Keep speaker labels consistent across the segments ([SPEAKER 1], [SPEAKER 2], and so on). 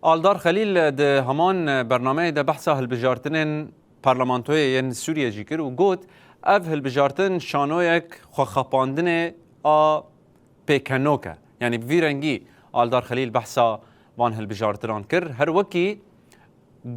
[SPEAKER 1] آلدار خلیل ده همان برنامه ده بحثا هلبجارتن پارلمانتوی سوریه جی کر و گوت اف هلبجارتن شانویک خواندن آ پیکنوکه یعنی بویرنگی آلدار خلیل بحثا وان هلبجارتران کر هر وکی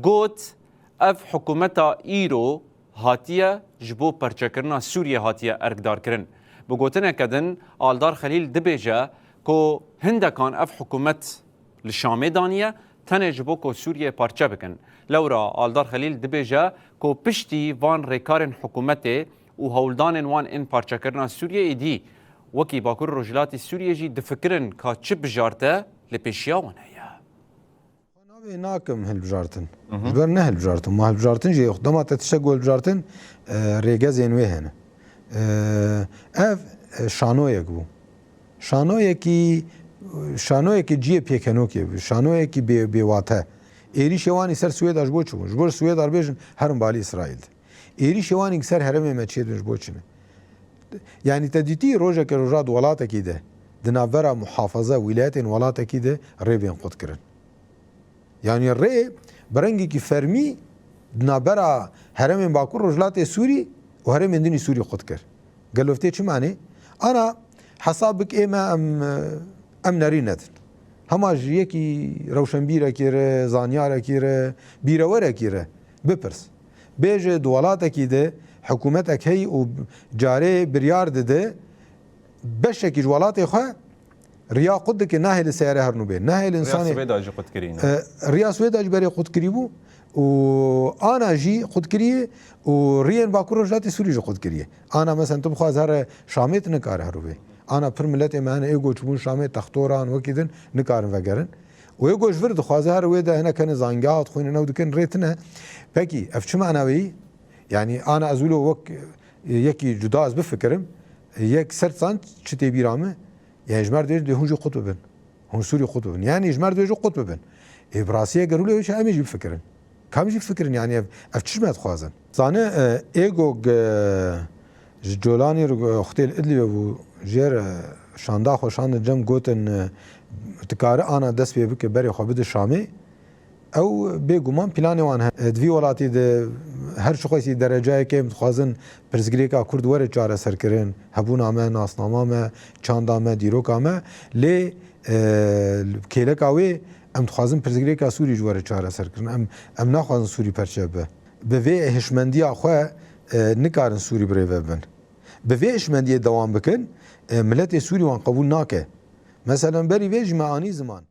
[SPEAKER 1] گوت اف حکومتا ایرو هاتیه جبو پرچکرنا سوریه هاتیه ارگدار کرن بگوتنه کدن آلدار خلیل دبیجه که هندکان اف حکومت لشامه دانیه تنه جبو که سوریه پارچه بکن لورا آلدار خلیل دبیجه که پشتی وان ریکارن حکومته و هولدان وان این پارچه کرنا سوریه ایدی وکی باکر رجلاتی سوریه جی دفکرن که چه بجارته لپیشیا ونه
[SPEAKER 2] ناکم هلبجارتن بر نه هلبجارتن ما هلبجارتن جی خدمه تشکل هلبجارتن ریگه زینوی هنه اف شانویک بو شانویکی جیه پیکنوکی بو شانویکی بیواته ایری شوانی سر سوید اش بوچو جبر سوید اربیجن هرم بالی اسرائیل ایری شوانی سر هرم مچید مش بوچنه yani tediti roja ke roja walata kide dinavera muhafaza wilayetin walata kide revin qut kirin yani re berengi ki fermi dinavera heremin bakur rojlate suri و heremin dini suri qut kir galofte çi mani ana hesabik ema em narinet hema ji yekî rewşenbîrekî re zanyarekî re bîrewerekî re bipirs bêje di welatekî de حکومتک هی و جاره بریار داده بشکی جوالاتی خو ریا خود که نه ل سیاره هر نو به نه ل انسان
[SPEAKER 1] ریا سویداج خود کرین
[SPEAKER 2] ریا سویداج بری خود کریبو و آنا جی خود کریه و رین باکور جاتی سوری خود کریه آنا مثلا تو بخواز هر شامیت نکاره هر به آنا پر ملت من ایگو چون شامیت تختوران وکیدن نکارن وگرن و ایگو جورد خواز هر ویده هنا کن زنگات خوین نو دکن ریتنه پکی اف چه معنوی yani ana azulu vak yeki cuda az bifkirim yek sert sant çite biramı ya ejmer de huncu kutbu ben hun suri kutbu yani ejmer de kutbu ben Brasiye garule hiç ameci bifkirin kamci fikrin yani afçişmet khazan zane ego jolani hotel idli bu jer şanda xoşan cem goten tikare ana dest be bike beri xabid şami او بگومان پلانی وان دوی ولاتی ده هر شخصی درجه که متخوازن پرزگریکا کرد وره چاره سر کرن هبونامه ناسنامه چاندامه دیروکامه لی کلکاوی ام تخوازن پرزگریکا سوری جواره چاره سر کرن ام نخوازن سوری پرچه به به وی هشمندی آخواه نکارن سوری بره ببن به وی هشمندی دوام بکن ملت سوری وان قبول ناکه مثلا بری وی جمعانی زمان